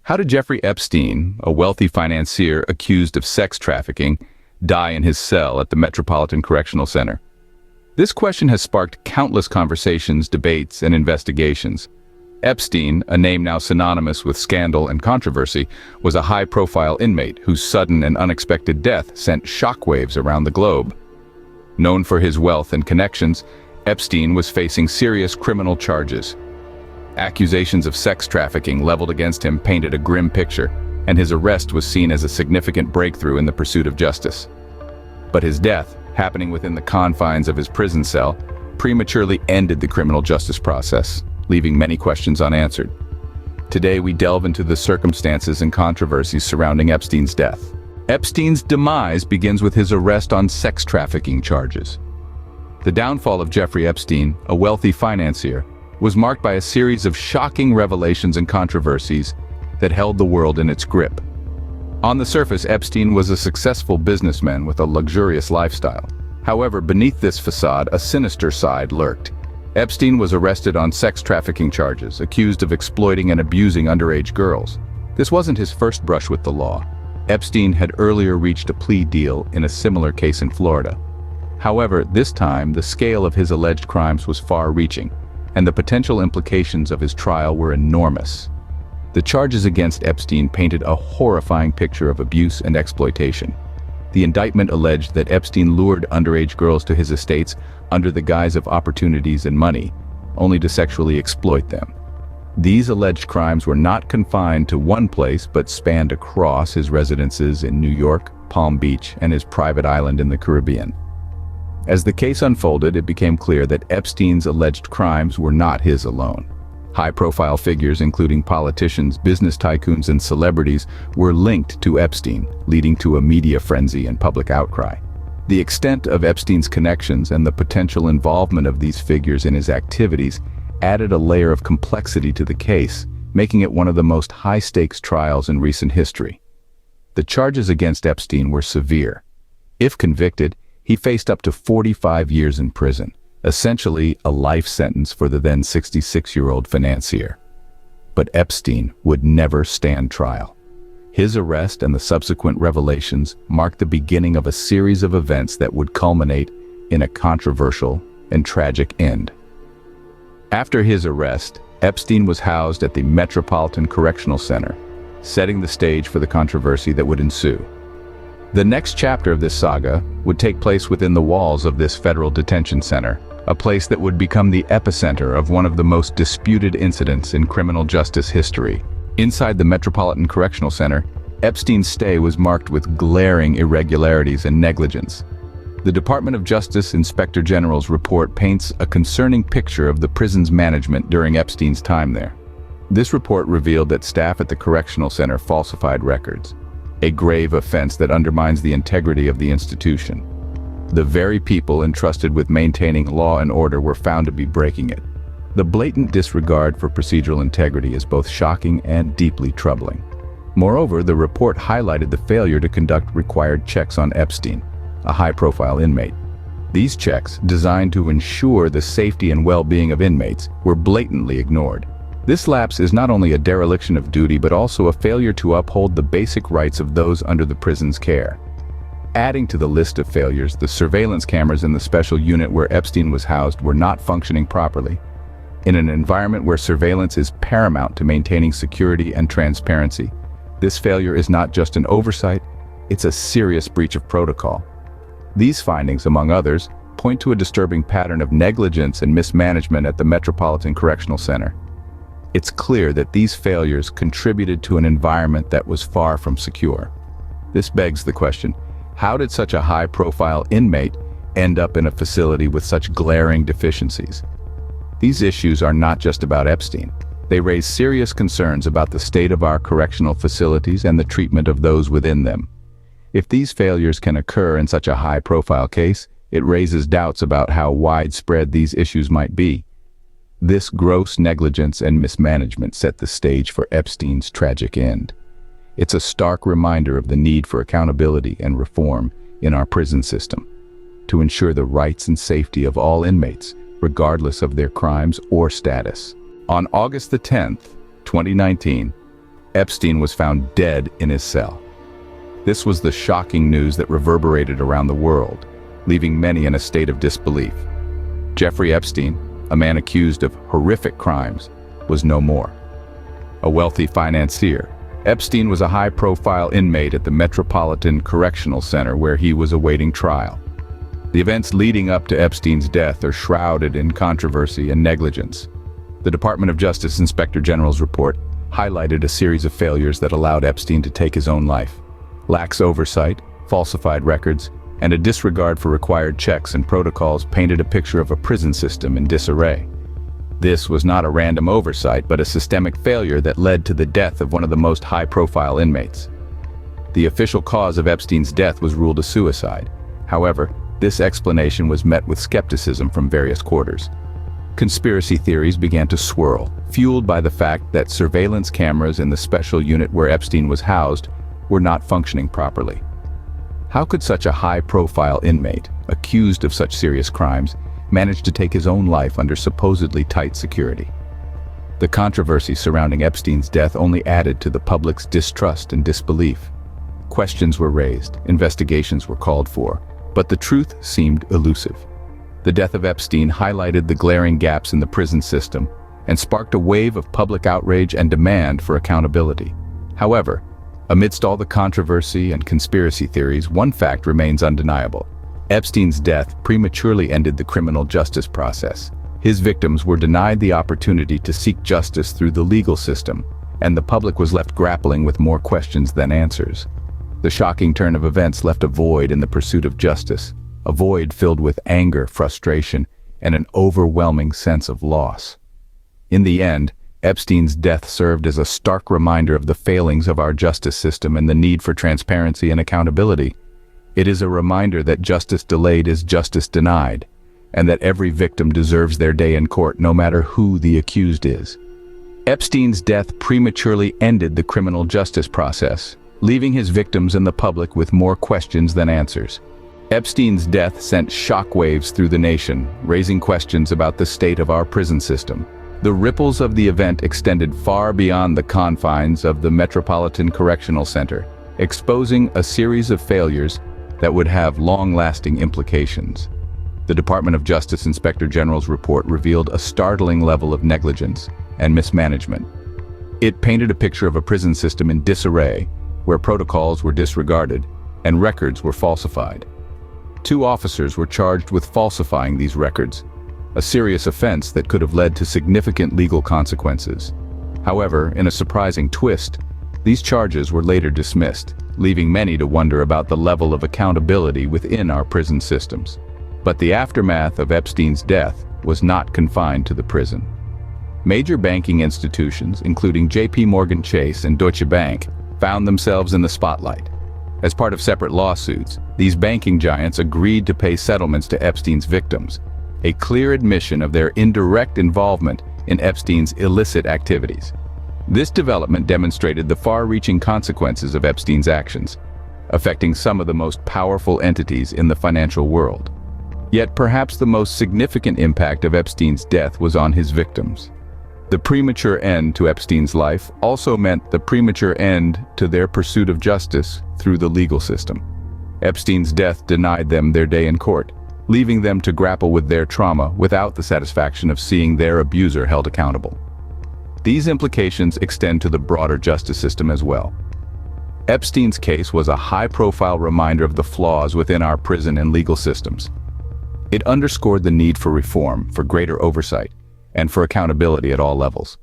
How did Jeffrey Epstein, a wealthy financier accused of sex trafficking, die in his cell at the Metropolitan Correctional Center? This question has sparked countless conversations, debates, and investigations. Epstein, a name now synonymous with scandal and controversy, was a high-profile inmate whose sudden and unexpected death sent shockwaves around the globe. Known for his wealth and connections, Epstein was facing serious criminal charges. Accusations of sex trafficking leveled against him painted a grim picture, and his arrest was seen as a significant breakthrough in the pursuit of justice. But his death, happening within the confines of his prison cell, prematurely ended the criminal justice process, leaving many questions unanswered. Today we delve into the circumstances and controversies surrounding Epstein's death. Epstein's demise begins with his arrest on sex trafficking charges. The downfall of Jeffrey Epstein, a wealthy financier, was marked by a series of shocking revelations and controversies that held the world in its grip. On the surface, Epstein was a successful businessman with a luxurious lifestyle. However, beneath this facade, a sinister side lurked. Epstein was arrested on sex trafficking charges, accused of exploiting and abusing underage girls. This wasn't his first brush with the law. Epstein had earlier reached a plea deal in a similar case in Florida. However, this time, the scale of his alleged crimes was far-reaching, and the potential implications of his trial were enormous. The charges against Epstein painted a horrifying picture of abuse and exploitation. The indictment alleged that Epstein lured underage girls to his estates under the guise of opportunities and money, only to sexually exploit them. These alleged crimes were not confined to one place but spanned across his residences in New York, Palm Beach, and his private island in the Caribbean. As the case unfolded, it became clear that Epstein's alleged crimes were not his alone. High-profile figures, including politicians, business tycoons, and celebrities, were linked to Epstein, leading to a media frenzy and public outcry. The extent of Epstein's connections and the potential involvement of these figures in his activities added a layer of complexity to the case, making it one of the most high-stakes trials in recent history. The charges against Epstein were severe. If convicted, he faced up to 45 years in prison, essentially a life sentence for the then 66-year-old financier. But Epstein would never stand trial. His arrest and the subsequent revelations marked the beginning of a series of events that would culminate in a controversial and tragic end. After his arrest, Epstein was housed at the Metropolitan Correctional Center, setting the stage for the controversy that would ensue. The next chapter of this saga would take place within the walls of this federal detention center, a place that would become the epicenter of one of the most disputed incidents in criminal justice history. Inside the Metropolitan Correctional Center, Epstein's stay was marked with glaring irregularities and negligence. The Department of Justice Inspector General's report paints a concerning picture of the prison's management during Epstein's time there. This report revealed that staff at the correctional center falsified records, a grave offense that undermines the integrity of the institution. The very people entrusted with maintaining law and order were found to be breaking it. The blatant disregard for procedural integrity is both shocking and deeply troubling. Moreover, the report highlighted the failure to conduct required checks on Epstein, a high-profile inmate. These checks, designed to ensure the safety and well-being of inmates, were blatantly ignored. This lapse is not only a dereliction of duty but also a failure to uphold the basic rights of those under the prison's care. Adding to the list of failures, the surveillance cameras in the special unit where Epstein was housed were not functioning properly. In an environment where surveillance is paramount to maintaining security and transparency, this failure is not just an oversight, it's a serious breach of protocol. These findings, among others, point to a disturbing pattern of negligence and mismanagement at the Metropolitan Correctional Center. It's clear that these failures contributed to an environment that was far from secure. This begs the question, how did such a high-profile inmate end up in a facility with such glaring deficiencies? These issues are not just about Epstein. They raise serious concerns about the state of our correctional facilities and the treatment of those within them. If these failures can occur in such a high-profile case, it raises doubts about how widespread these issues might be. This gross negligence and mismanagement set the stage for Epstein's tragic end. It's a stark reminder of the need for accountability and reform in our prison system to ensure the rights and safety of all inmates, regardless of their crimes or status. On August the 10th, 2019, Epstein was found dead in his cell. This was the shocking news that reverberated around the world, leaving many in a state of disbelief. Jeffrey Epstein, a man accused of horrific crimes, was no more. A wealthy financier, Epstein was a high-profile inmate at the Metropolitan Correctional Center where he was awaiting trial. The events leading up to Epstein's death are shrouded in controversy and negligence. The Department of Justice Inspector General's report highlighted a series of failures that allowed Epstein to take his own life. Lax oversight, falsified records, and a disregard for required checks and protocols painted a picture of a prison system in disarray. This was not a random oversight, but a systemic failure that led to the death of one of the most high-profile inmates. The official cause of Epstein's death was ruled a suicide. However, this explanation was met with skepticism from various quarters. Conspiracy theories began to swirl, fueled by the fact that surveillance cameras in the special unit where Epstein was housed were not functioning properly. How could such a high-profile inmate, accused of such serious crimes, manage to take his own life under supposedly tight security? The controversy surrounding Epstein's death only added to the public's distrust and disbelief. Questions were raised, investigations were called for, but the truth seemed elusive. The death of Epstein highlighted the glaring gaps in the prison system and sparked a wave of public outrage and demand for accountability. However, amidst all the controversy and conspiracy theories, one fact remains undeniable. Epstein's death prematurely ended the criminal justice process. His victims were denied the opportunity to seek justice through the legal system, and the public was left grappling with more questions than answers. The shocking turn of events left a void in the pursuit of justice, a void filled with anger, frustration, and an overwhelming sense of loss. In the end, Epstein's death served as a stark reminder of the failings of our justice system and the need for transparency and accountability. It is a reminder that justice delayed is justice denied, and that every victim deserves their day in court no matter who the accused is. Epstein's death prematurely ended the criminal justice process, leaving his victims and the public with more questions than answers. Epstein's death sent shockwaves through the nation, raising questions about the state of our prison system. The ripples of the event extended far beyond the confines of the Metropolitan Correctional Center, exposing a series of failures that would have long-lasting implications. The Department of Justice Inspector General's report revealed a startling level of negligence and mismanagement. It painted a picture of a prison system in disarray, where protocols were disregarded and records were falsified. 2 officers were charged with falsifying these records, a serious offense that could have led to significant legal consequences. However, in a surprising twist, these charges were later dismissed, leaving many to wonder about the level of accountability within our prison systems. But the aftermath of Epstein's death was not confined to the prison. Major banking institutions, including J.P. Chase and Deutsche Bank, found themselves in the spotlight. As part of separate lawsuits, these banking giants agreed to pay settlements to Epstein's victims, a clear admission of their indirect involvement in Epstein's illicit activities. This development demonstrated the far-reaching consequences of Epstein's actions, affecting some of the most powerful entities in the financial world. Yet perhaps the most significant impact of Epstein's death was on his victims. The premature end to Epstein's life also meant the premature end to their pursuit of justice through the legal system. Epstein's death denied them their day in court, leaving them to grapple with their trauma without the satisfaction of seeing their abuser held accountable. These implications extend to the broader justice system as well. Epstein's case was a high-profile reminder of the flaws within our prison and legal systems. It underscored the need for reform, for greater oversight, and for accountability at all levels.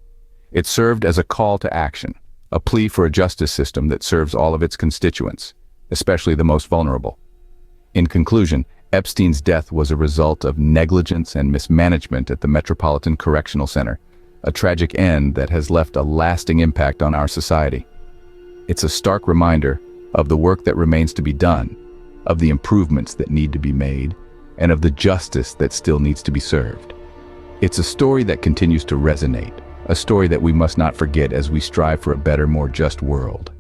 It served as a call to action, a plea for a justice system that serves all of its constituents, especially the most vulnerable. In conclusion, Epstein's death was a result of negligence and mismanagement at the Metropolitan Correctional Center, a tragic end that has left a lasting impact on our society. It's a stark reminder of the work that remains to be done, of the improvements that need to be made, and of the justice that still needs to be served. It's a story that continues to resonate, a story that we must not forget as we strive for a better, more just world.